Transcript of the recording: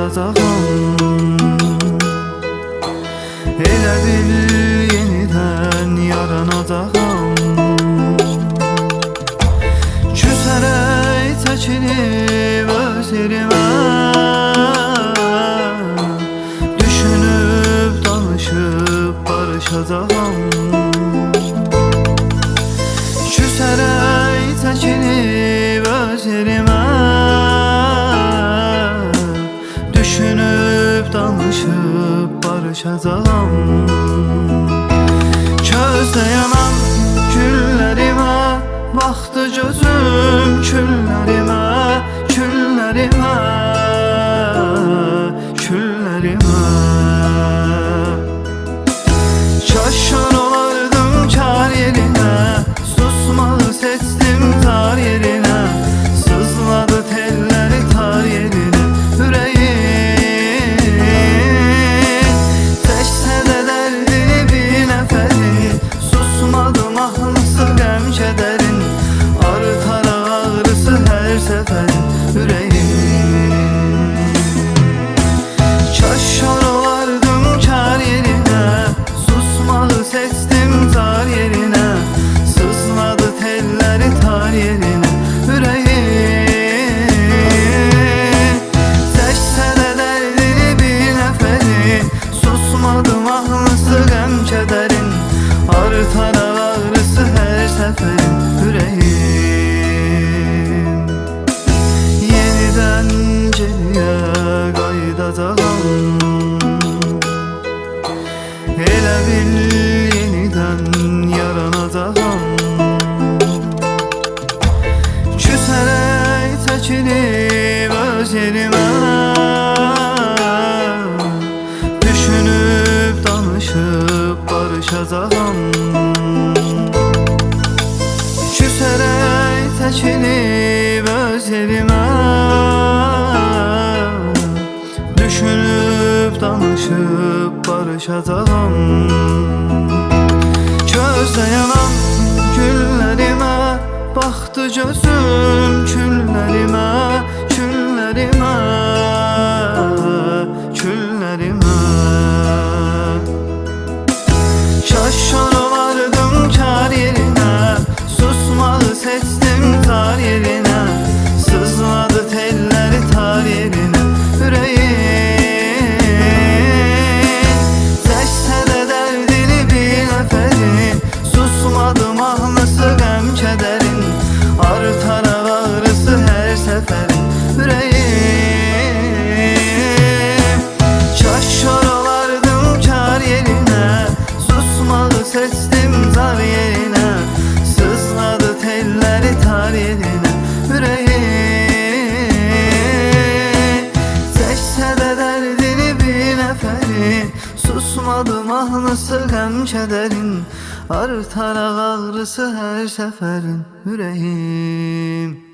qayıdacağam. Elə bil yenidən yaranacağam. Küsərək çəkilib öz yerimə, düşünüb danışıb barışacağam. Küsərək çəkilib öz yerimə, düşünüb danışıb barışacağam. Közdə yanan güllərimə baxdı gözüm, küllərimə, küllərimə, küllərimə. Çaşan olardım kar yerinə, susmağı seçdim tar yerinə. Sızladı telləri tar yerinə ürəyim. Təksə də dərdini bir nəfəri, susmadı mahnısı qəm kədərin. Artar ağrısı hər səfərin ürəyim. Çaşan olardım kar yerinə, susmağı seçdim tar yerinə. Sızladı telləri tar yerinə ürəyim. Təksə də dərdini bir nəfəri, susmadı mahnısı qəm kədərin. Artar ağrısı hər səfərin ürəyim. Yenidən geriyə qayıdacağam. Elə bil yenidən yaranacağam. Küsərək çəkilib öz yerimə, düşünüb danışıb barışacağam. Küsərək çəkilib öz yerimə, düşünüb danışıb barışacağam. Közdə yanan güllərimə baxdı gözüm, küllərimə, küllərimə, küllərimə. Şaşan olardım kar yerinə, susmağı seçdim tar yerinə. Sızladı telləri tar yerinə ürəyim. Təksə də dərdini bir nəfəri, susmadı mahnısı qəm kədərin. Artar ağrısı hər səfərin ürəyim. Çaşar olardım kar yerinə, susmağı seçdim tar yerinə. Sızladı telləri tar yerinə ürəyim. Təksə də dərdini bir nəfəri, susmadı mahnısı qəm kədərin. Artar ağrısı hər səfərin ürəyim.